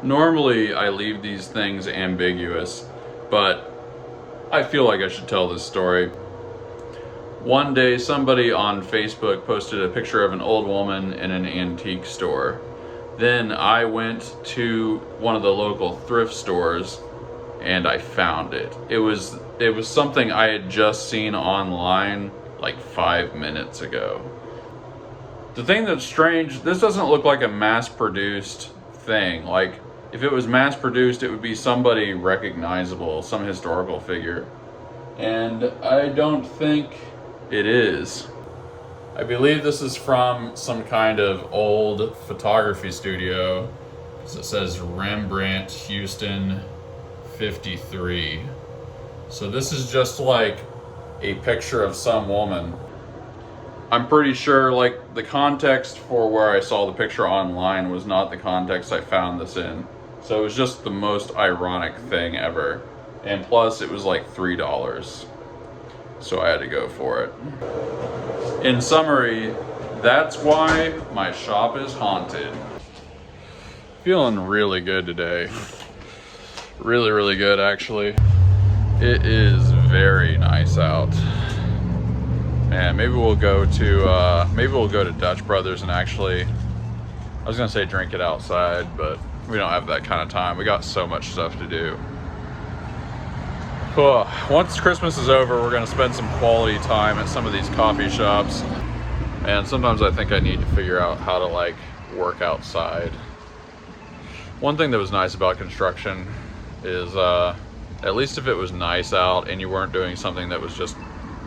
Normally I leave these things ambiguous, but I feel like I should tell this story. One day somebody on Facebook posted a picture of an old woman in an antique store. Then I went to one of the local thrift stores and I found it. It was something I had just seen online like 5 minutes ago. The thing that's strange, this doesn't look like a mass-produced thing. Like, if it was mass-produced, it would be somebody recognizable, some historical figure. And I don't think it is. I believe this is from some kind of old photography studio. It says Rembrandt, Houston, 53. So this is just like a picture of some woman. I'm pretty sure like the context for where I saw the picture online was not the context I found this in. So it was just the most ironic thing ever. And plus it was like $3. So I had to go for it. In summary, that's why my shop is haunted. Feeling really good today. Really, really good actually. It is very nice out. And maybe we'll go to Dutch Brothers and actually, I was gonna say drink it outside, but we don't have that kind of time. We got so much stuff to do. Once Christmas is over, we're gonna spend some quality time at some of these coffee shops. And sometimes I think I need to figure out how to like work outside. One thing that was nice about construction is at least if it was nice out and you weren't doing something that was just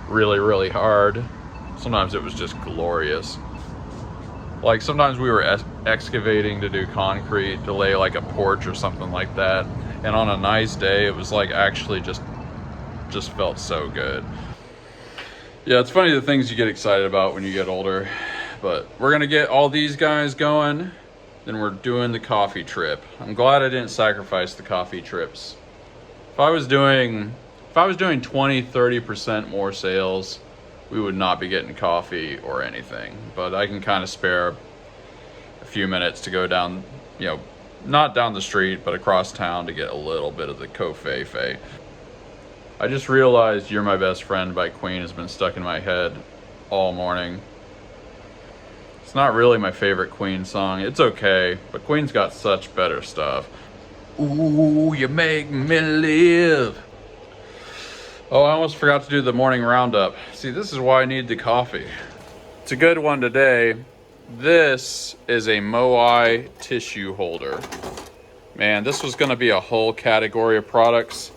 really, really hard, sometimes it was just glorious. Like sometimes we were excavating to do concrete, to lay like a porch or something like that. And on a nice day, it was like actually just felt so good. Yeah, it's funny the things you get excited about when you get older. But we're gonna get all these guys going, then we're doing the coffee trip. I'm glad I didn't sacrifice the coffee trips. If I was doing 20-30% more sales, we would not be getting coffee or anything. But I can kind of spare a few minutes to go down, you know, not down the street, but across town to get a little bit of the Covfefe. I just realized You're My Best Friend by Queen has been stuck in my head all morning. It's not really my favorite Queen song. It's okay, but Queen's got such better stuff. Ooh, you make me live. Oh, I almost forgot to do the morning roundup. See, this is why I need the coffee. It's a good one today. This is a Moai tissue holder. Man, this was gonna be a whole category of products,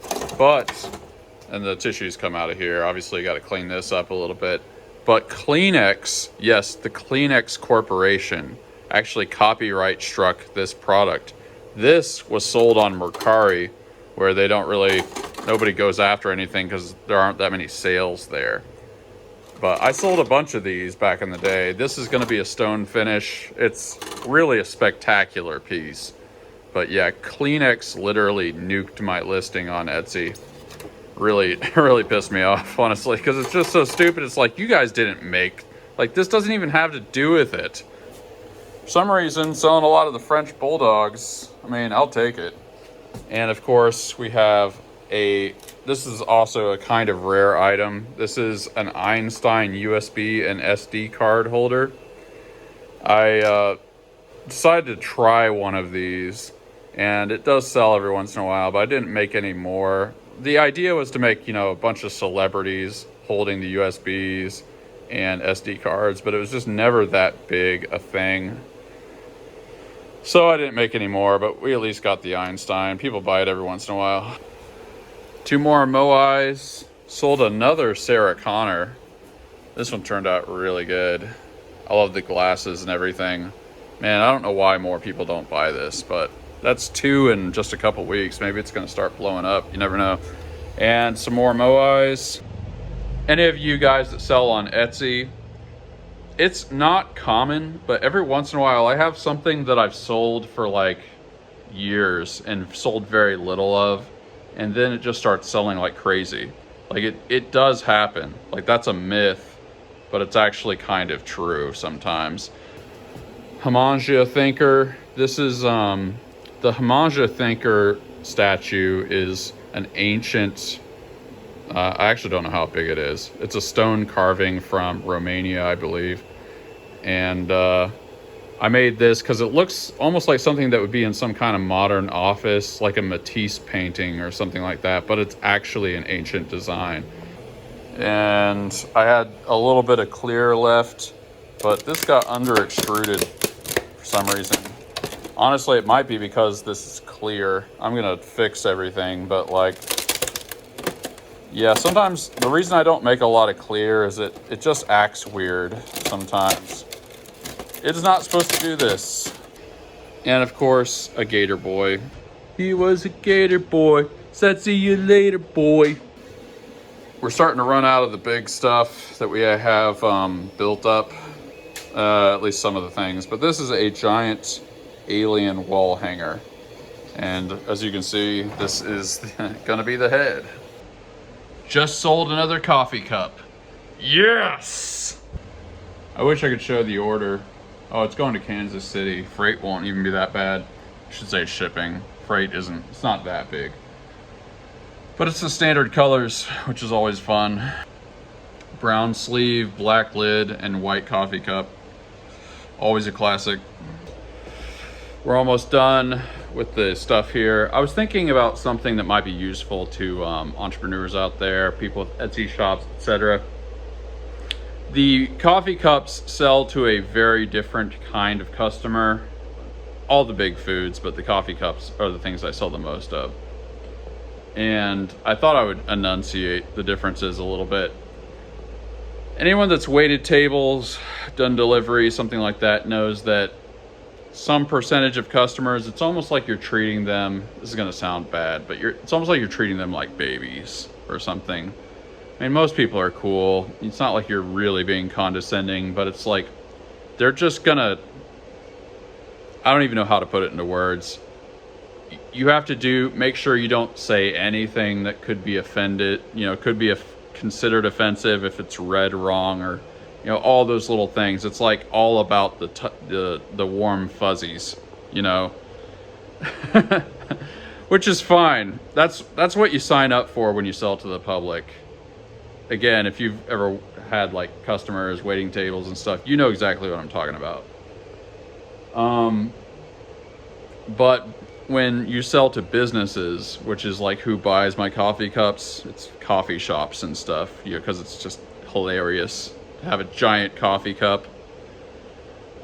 and the tissues come out of here. Obviously, you gotta clean this up a little bit. But Kleenex, yes, the Kleenex Corporation actually copyright struck this product. This was sold on Mercari, where nobody goes after anything because there aren't that many sales there. But I sold a bunch of these back in the day. This is gonna be a stone finish. It's really a spectacular piece. But yeah, Kleenex literally nuked my listing on Etsy. Really pissed me off, honestly, because it's just so stupid. It's like, you guys didn't make, like, this doesn't even have to do with it. For some reason, selling a lot of the French Bulldogs, I mean, I'll take it. And of course, we have this is also a kind of rare item. This is an Einstein USB and SD card holder. I decided to try one of these, and it does sell every once in a while, but I didn't make any more. The idea was to make, a bunch of celebrities holding the USBs and SD cards, but it was just never that big a thing. So I didn't make any more, but we at least got the Einstein. People buy it every once in a while. 2 more Moais. Sold another Sarah Connor. This one turned out really good. I love the glasses and everything. Man, I don't know why more people don't buy this, but that's 2 in just a couple weeks. Maybe it's going to start blowing up. You never know. And some more Moais. Any of you guys that sell on Etsy, it's not common, but every once in a while I have something that I've sold for like years and sold very little of, and then it just starts selling like crazy. Like it does happen. Like that's a myth, but it's actually kind of true sometimes. Hamangia Thinker. This is The Hamanja Thinker statue is an ancient, I actually don't know how big it is. It's a stone carving from Romania, I believe. And I made this because it looks almost like something that would be in some kind of modern office, like a Matisse painting or something like that, but it's actually an ancient design. And I had a little bit of clear left, but this got under extruded for some reason. Honestly, it might be because this is clear. I'm gonna fix everything, but like, yeah, sometimes the reason I don't make a lot of clear is it just acts weird sometimes. It is not supposed to do this. And of course, a gator boy. He was a gator boy. Said see you later, boy. We're starting to run out of the big stuff that we have built up. At least some of the things. But this is a giant alien wall hanger. And as you can see, this is gonna be the head. Just sold another coffee cup. Yes! I wish I could show the order. Oh, it's going to Kansas City. Freight won't even be that bad. I should say shipping. Freight isn't, it's not that big. But it's the standard colors, which is always fun. Brown sleeve, black lid, and white coffee cup. Always a classic. We're almost done with the stuff here. I was thinking about something that might be useful to entrepreneurs out there, people with Etsy shops, etc. The coffee cups sell to a very different kind of customer. All the big foods, but the coffee cups are the things I sell the most of. And I thought I would enunciate the differences a little bit. Anyone that's waited tables, done delivery, something like that, knows that some percentage of customers, it's almost like you're treating them, this is gonna sound bad, but it's almost like you're treating them like babies or something. I mean, most people are cool. It's not like you're really being condescending, but it's like, they're just gonna, I don't even know how to put it into words. You have to make sure you don't say anything that could be offended, could be considered offensive if it's read wrong, or all those little things. It's like all about the warm fuzzies, which is fine. That's what you sign up for when you sell to the public. Again, if you've ever had like customers, waiting tables and stuff, you know exactly what I'm talking about. But when you sell to businesses, which is like who buys my coffee cups, it's coffee shops and stuff, because it's just hilarious to have a giant coffee cup.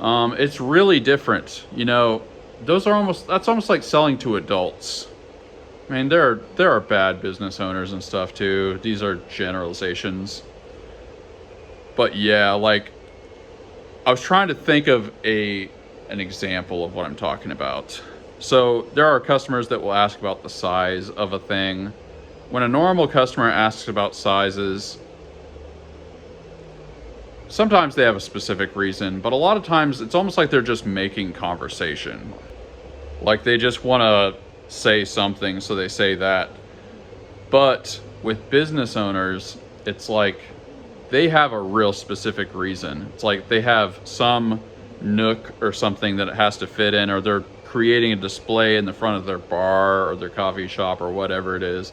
It's really different. That's almost like selling to adults. I mean, there are bad business owners and stuff too. These are generalizations. But yeah, like, I was trying to think of an example of what I'm talking about. So there are customers that will ask about the size of a thing. When a normal customer asks about sizes, sometimes they have a specific reason, but a lot of times it's almost like they're just making conversation. Like they just want to say something, so they say that. But with business owners, it's like they have a real specific reason. It's like they have some nook or something that it has to fit in, or they're creating a display in the front of their bar or their coffee shop or whatever it is,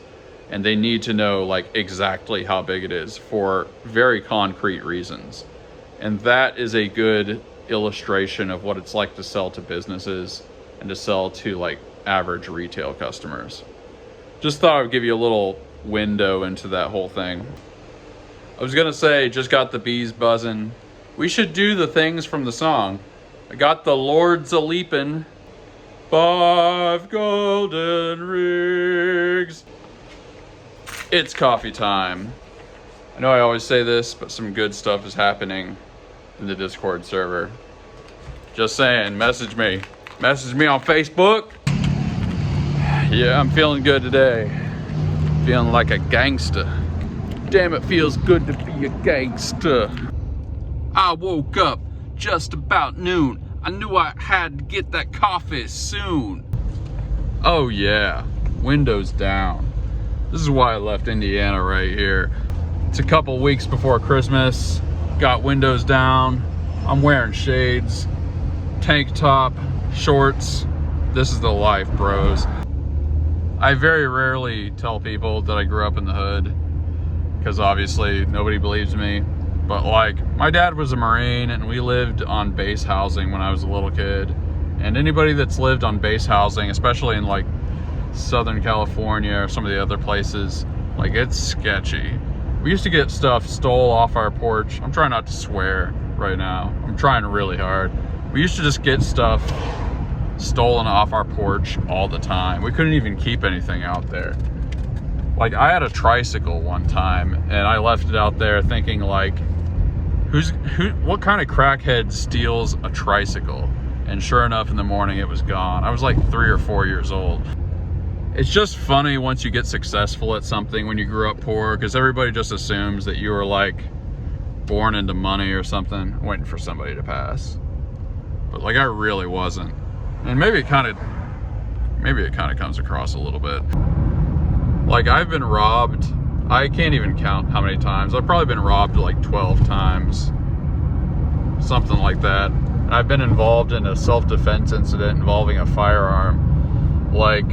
and they need to know like exactly how big it is for very concrete reasons. And that is a good illustration of what it's like to sell to businesses and to sell to like average retail customers. Just thought I would give you a little window into that whole thing. I was gonna say, just got the bees buzzing. We should do the things from the song. I got the Lords a-leapin'. 5 golden rings. It's coffee time. I know I always say this, but some good stuff is happening in the Discord server. Just saying, message me. Message me on Facebook. Yeah, I'm feeling good today. Feeling like a gangster. Damn, it feels good to be a gangster. I woke up just about noon. I knew I had to get that coffee soon. Oh yeah, windows down. This is why I left Indiana right here. It's a couple weeks before Christmas. Got windows down. I'm wearing shades, tank top, shorts, This is the life, bros. I very rarely tell people that I grew up in the hood, because obviously nobody believes me. But like, my dad was a Marine and we lived on base housing when I was a little kid. And anybody that's lived on base housing, especially in like Southern California or some of the other places, like, it's sketchy. We used to get stuff stole off our porch. I'm trying not to swear right now. I'm trying really hard. We used to just get stuff stolen off our porch all the time. We couldn't even keep anything out there. Like, I had a tricycle one time and I left it out there thinking like, what kind of crackhead steals a tricycle? And sure enough, in the morning it was gone. I was like 3 or 4 years old. It's just funny once you get successful at something when you grew up poor, because everybody just assumes that you were like born into money or something, waiting for somebody to pass. But like, I really wasn't. And maybe it kind of comes across a little bit. Like, I've been robbed. I can't even count how many times. I've probably been robbed like 12 times. Something like that. And I've been involved in a self-defense incident involving a firearm. Like,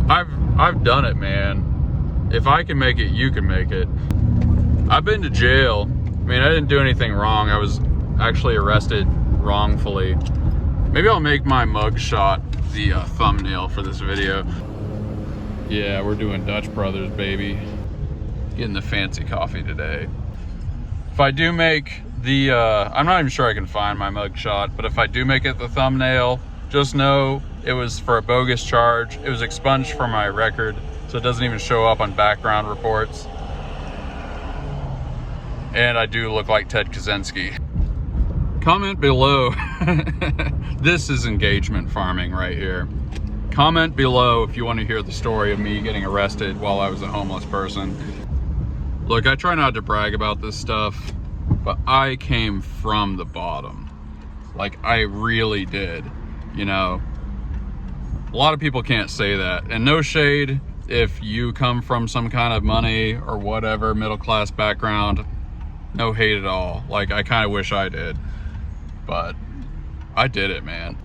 I've done it, man. If I can make it, you can make it. I've been to jail. I mean, I didn't do anything wrong. I was actually arrested wrongfully. Maybe I'll make my mugshot the thumbnail for this video. Yeah, we're doing Dutch Brothers, baby. Getting the fancy coffee today. If I do make the, I'm not even sure I can find my mugshot, but if I do make it the thumbnail, just know it was for a bogus charge. It was expunged from my record, so it doesn't even show up on background reports. And I do look like Ted Kaczynski. Comment below. This is engagement farming right here. Comment below if you want to hear the story of me getting arrested while I was a homeless person. Look, I try not to brag about this stuff, but I came from the bottom. Like, I really did, you know. A lot of people can't say that. And no shade if you come from some kind of money or whatever, middle class background. No hate at all. Like, I kind of wish I did. But I did it, man.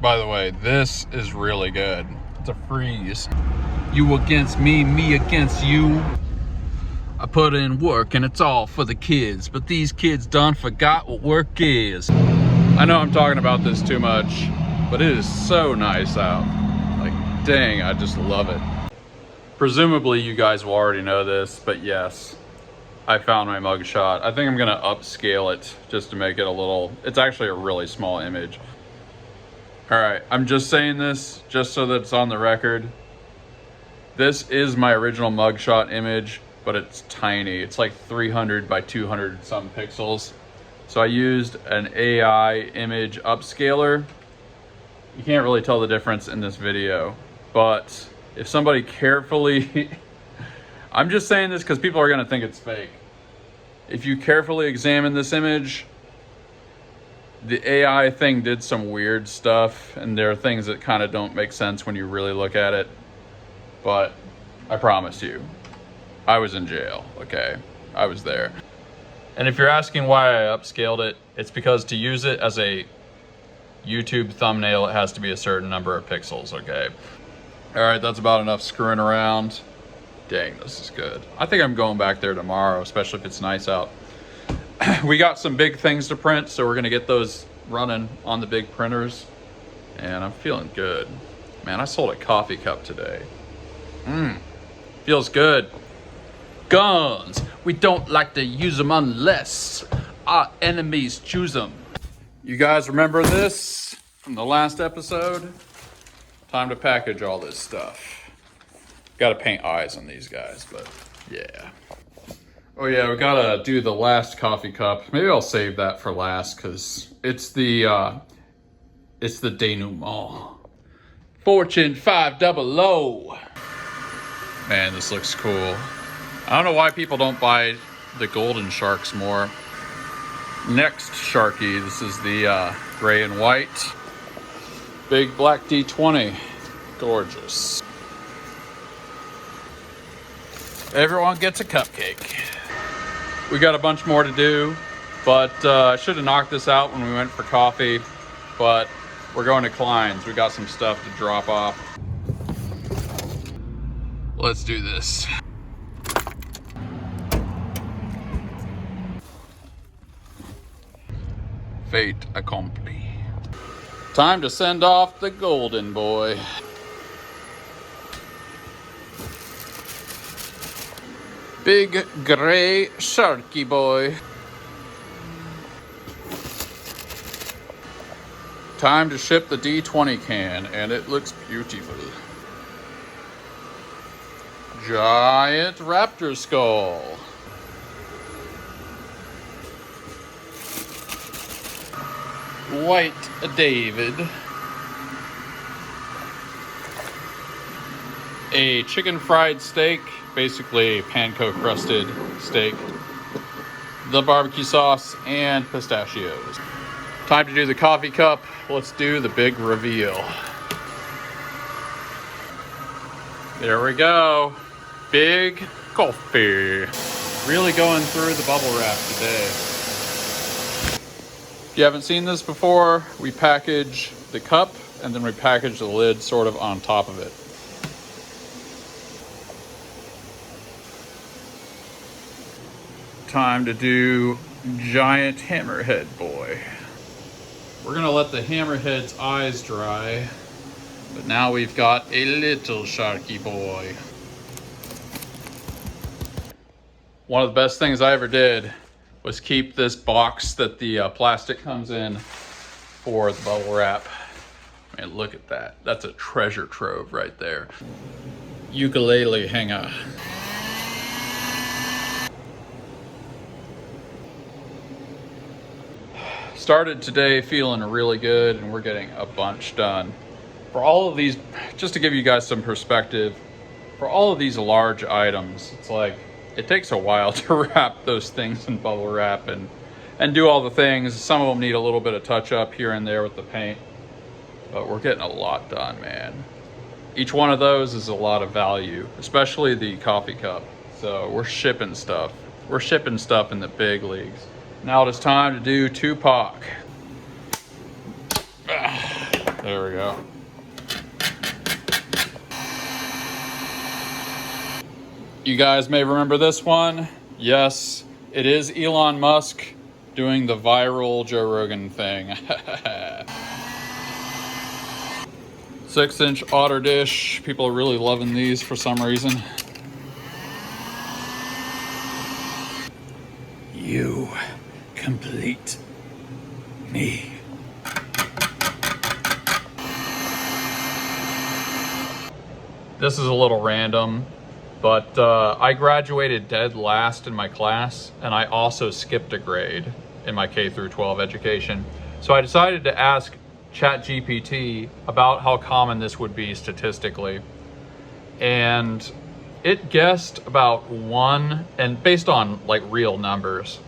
By the way, this is really good. It's a freeze. You against me, me against you. I put in work and it's all for the kids, but these kids done forgot what work is. I know I'm talking about this too much, but it is so nice out. Like, dang, I just love it. Presumably you guys will already know this, but yes, I found my mugshot. I think I'm gonna upscale it just to make it a little, it's actually a really small image. All right, I'm just saying this just so that it's on the record. This is my original mugshot image, but it's tiny. It's like 300 by 200 some pixels. So I used an AI image upscaler. You can't really tell the difference in this video, but if somebody carefully, I'm just saying this because people are gonna think it's fake. If you carefully examine this image, the AI thing did some weird stuff, and there are things that kind of don't make sense when you really look at it. But I promise you, I was in jail, okay? I was there. And if you're asking why I upscaled it, it's because to use it as a YouTube thumbnail, it has to be a certain number of pixels, okay? All right, that's about enough screwing around. Dang, this is good. I think I'm going back there tomorrow, especially if it's nice out. We got some big things to print, so we're gonna get those running on the big printers. And I'm feeling good. Man, I sold a coffee cup today. Feels good. Guns, we don't like to use them unless our enemies choose them. You guys remember this from the last episode? Time to package all this stuff. Gotta paint eyes on these guys, but yeah. Oh yeah, we gotta do the last coffee cup. Maybe I'll save that for last because it's the denouement. Fortune 500. Man, this looks cool. I don't know why people don't buy the golden sharks more. Next Sharky, this is the gray and white. Big black D20, gorgeous. Everyone gets a cupcake. We got a bunch more to do, but I should have knocked this out when we went for coffee, but We're going to Klein's. We got some stuff to drop off. Let's do this. Fait accompli. Time to send off the golden boy. Big gray sharky boy. Time to ship the D20 can, and it looks beautiful. Giant raptor skull. White David. A chicken fried steak, basically panko crusted steak. The barbecue sauce and pistachios. Time to do the coffee cup. Let's do the big reveal. There we go. Big coffee. Really going through the bubble wrap today. If you haven't seen this before, we package the cup and then we package the lid sort of on top of it. Time to do giant hammerhead boy. We're gonna let the hammerhead's eyes dry, but now we've got a little sharky boy. One of the best things I ever did was keep this box that the plastic comes in for the bubble wrap. Man, look at that. That's a treasure trove right there. Ukulele hanger. Started today feeling really good, and we're getting a bunch done. For all of these, just to give you guys some perspective, for all of these large items, it's like, it takes a while to wrap those things in bubble wrap and do all the things. Some of them need a little bit of touch up here and there with the paint, but we're getting a lot done, man. Each one of those is a lot of value, especially the coffee cup. So we're shipping stuff. We're shipping stuff in the big leagues. Now it is time to do Tupac. There we go. You guys may remember this one. Yes, it is Elon Musk doing the viral Joe Rogan thing. 6-inch otter dish. People are really loving these for some reason. You complete me. This is a little random, but I graduated dead last in my class, and I also skipped a grade in my K through 12 education. So I decided to ask ChatGPT about how common this would be statistically. And it guessed about 1, and based on like real numbers,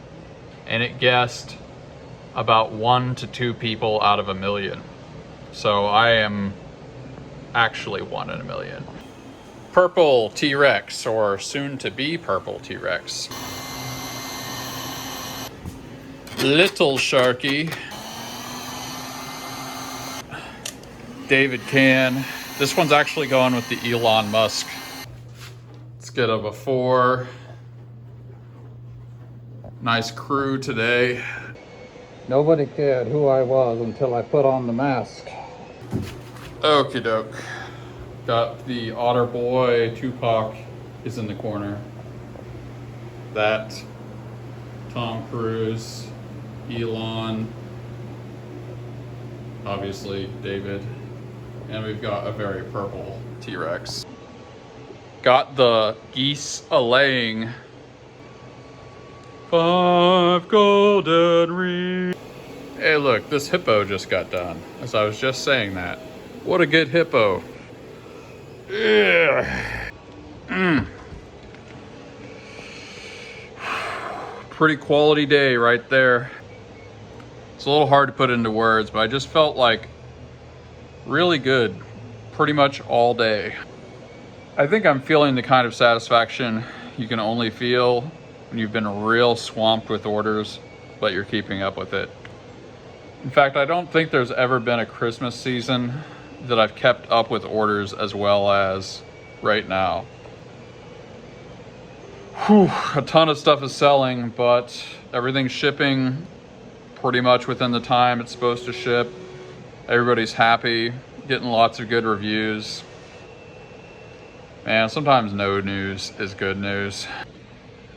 and it guessed about 1 to 2 people out of a million. So I am actually 1 in a million. Purple T-Rex, or soon to be purple T-Rex. Little Sharky. David can. This one's actually going with the Elon Musk. Let's get a before. Nice crew today. Nobody cared who I was until I put on the mask. Okie doke. Got the Otter Boy. Tupac is in the corner. That Tom Cruise, Elon, obviously David, and we've got a very purple T-Rex. Got the geese a-laying. 5 golden rings. Hey look, this hippo just got done, as I was just saying that. What a good hippo. Pretty quality day right there. It's a little hard to put into words, but I just felt like really good pretty much all day. I think I'm feeling the kind of satisfaction you can only feel when you've been real swamped with orders, but you're keeping up with it. In fact, I don't think there's ever been a Christmas season that I've kept up with orders as well as right now. Whew, a ton of stuff is selling, but everything's shipping pretty much within the time it's supposed to ship. Everybody's happy, getting lots of good reviews. Man, sometimes no news is good news.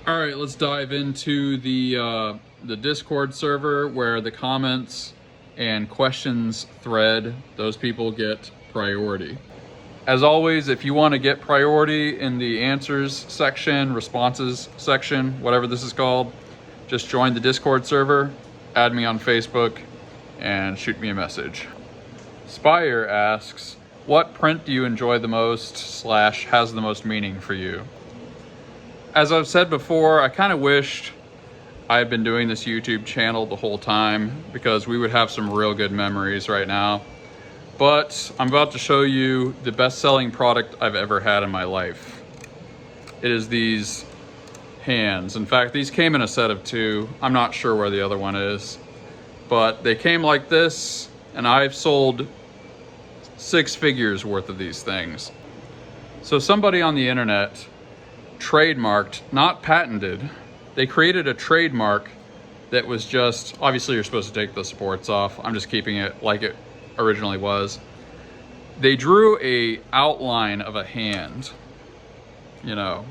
All right, let's dive into the Discord server where the comments and questions thread, those people get priority. As always, if you want to get priority in the answers section, responses section, whatever this is called, just join the Discord server, add me on Facebook, and shoot me a message. Spire asks, what print do you enjoy the most / has the most meaning for you? As I've said before, I kind of wished I had been doing this YouTube channel the whole time because we would have some real good memories right now. But I'm about to show you the best-selling product I've ever had in my life. It is these hands. In fact, these came in a set of 2. I'm not sure where the other one is. But they came like this, and I've sold 6 figures worth of these things. So somebody on the internet trademarked, not patented, they created a trademark that was just, obviously you're supposed to take the supports off. I'm just keeping it like it originally was. They drew a outline of a hand, you know,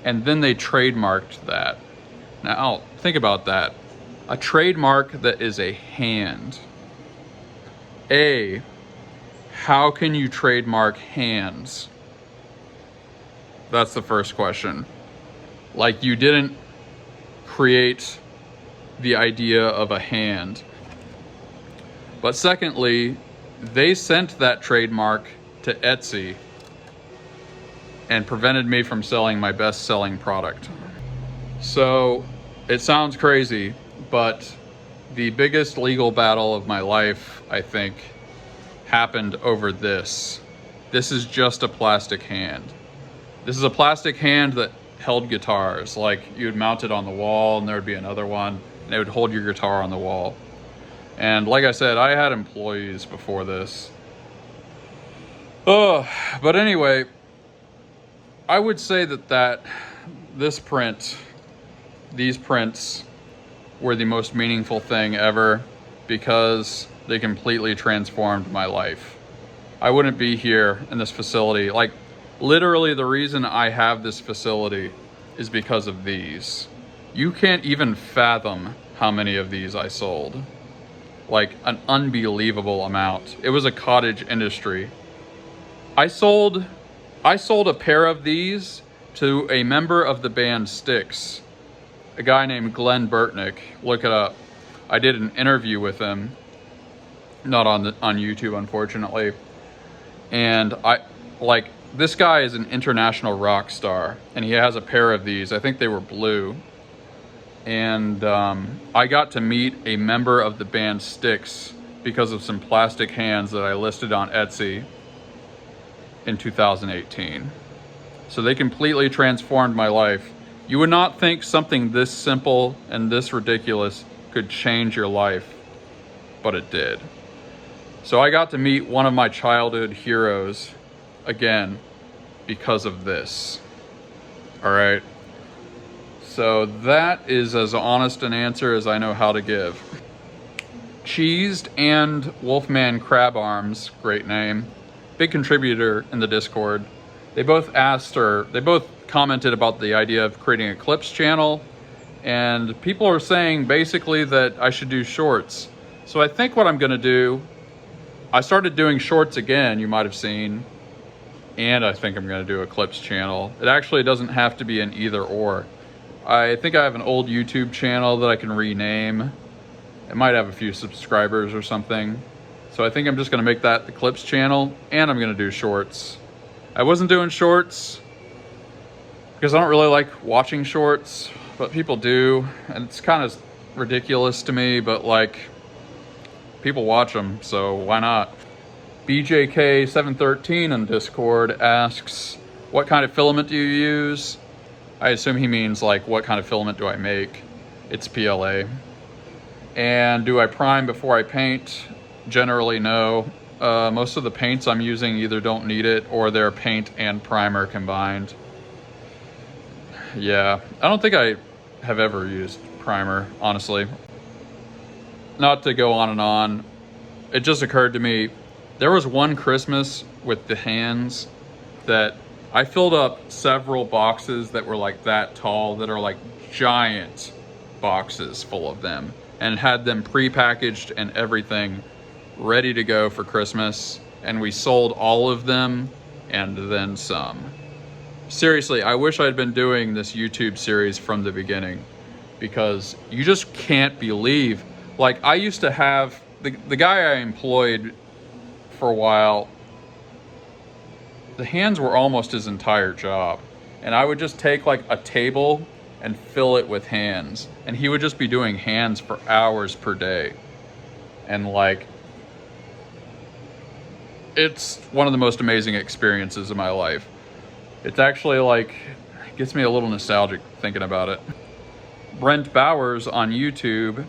and then they trademarked that. Now, think about that. A trademark that is a hand. How can you trademark hands? That's the first question. Like, you didn't create the idea of a hand. But secondly, they sent that trademark to Etsy and prevented me from selling my best-selling product. So it sounds crazy, but the biggest legal battle of my life, I think, happened over this. This is just a plastic hand. This is a plastic hand that held guitars. Like, you'd mount it on the wall and there would be another one, and it would hold your guitar on the wall. And like I said, I had employees before this. But anyway, I would say that these prints were the most meaningful thing ever because they completely transformed my life. I wouldn't be here in this facility. Like, literally the reason I have this facility is because of these. You can't even fathom how many of these I sold. Like, an unbelievable amount. It was a cottage industry. I sold a pair of these to a member of the band Styx, a guy named Glenn Burtnick. Look it up. I did an interview with him, not on YouTube, unfortunately. And this guy is an international rock star, and he has a pair of these. I think they were blue. And I got to meet a member of the band Styx because of some plastic hands that I listed on Etsy in 2018. So they completely transformed my life. You would not think something this simple and this ridiculous could change your life, but it did. So I got to meet one of my childhood heroes again because of this. All right. So that is as honest an answer as I know how to give. Cheesed and Wolfman Crab Arms, great name, big contributor in the Discord. They both commented about the idea of creating a clips channel, and people are saying basically that I should do shorts. So I think what I'm gonna do, I started doing shorts again, you might have seen, and I think I'm gonna do a clips channel. It actually doesn't have to be an either or. I think I have an old YouTube channel that I can rename. It might have a few subscribers or something. So I think I'm just gonna make that the clips channel, and I'm gonna do shorts. I wasn't doing shorts because I don't really like watching shorts, but people do, and it's kind of ridiculous to me, but like, people watch them, so why not? BJK713 on Discord asks, what kind of filament do you use? I assume he means like, what kind of filament do I make? It's PLA. And do I prime before I paint? Generally, no. Most of the paints I'm using either don't need it or they're paint and primer combined. Yeah, I don't think I have ever used primer, honestly. Not to go on and on, it just occurred to me, there was one Christmas with the hands that I filled up several boxes that were like that tall, that are like giant boxes full of them, and had them pre-packaged and everything ready to go for Christmas. And we sold all of them and then some. Seriously, I wish I'd been doing this YouTube series from the beginning, because you just can't believe, like, I used to have, the guy I employed for a while, the hands were almost his entire job. And I would just take like a table and fill it with hands. And he would just be doing hands for hours per day. And like, it's one of the most amazing experiences of my life. It's actually like, it gets me a little nostalgic thinking about it. Brent Bowers on YouTube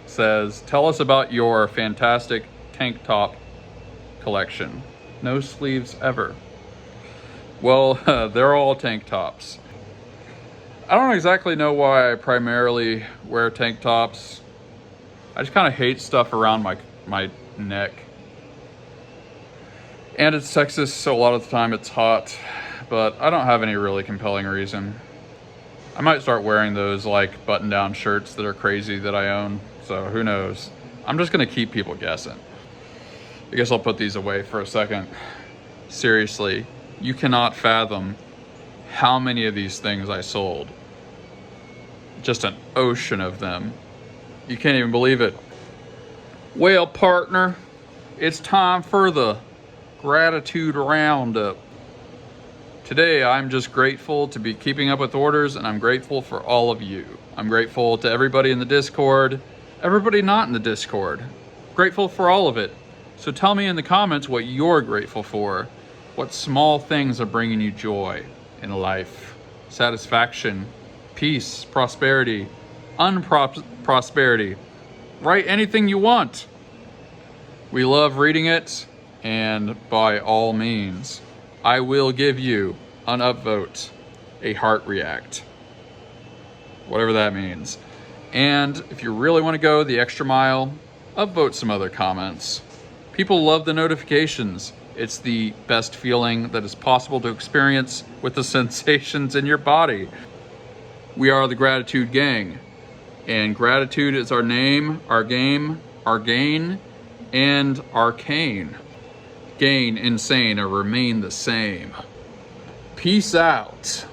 says, tell us about your fantastic tank top collection. No sleeves ever. Well, they're all tank tops. I don't exactly know why I primarily wear tank tops. I just kind of hate stuff around my neck. And it's Texas, so a lot of the time it's hot, but I don't have any really compelling reason. I might start wearing those like button-down shirts that are crazy that I own, so who knows. I'm just gonna keep people guessing. I guess I'll put these away for a second. Seriously, you cannot fathom how many of these things I sold. Just an ocean of them. You can't even believe it. Well, partner, it's time for the gratitude roundup. Today, I'm just grateful to be keeping up with orders, and I'm grateful for all of you. I'm grateful to everybody in the Discord, everybody not in the Discord. Grateful for all of it. So tell me in the comments what you're grateful for. What small things are bringing you joy in life? Satisfaction, peace, prosperity, unprosperity. Write anything you want. We love reading it, and by all means, I will give you an upvote, a heart react, whatever that means. And if you really want to go the extra mile, upvote some other comments. People love the notifications. It's the best feeling that is possible to experience with the sensations in your body. We are the Gratitude Gang, and gratitude is our name, our game, our gain, and arcane. Gain, insane, or remain the same. Peace out.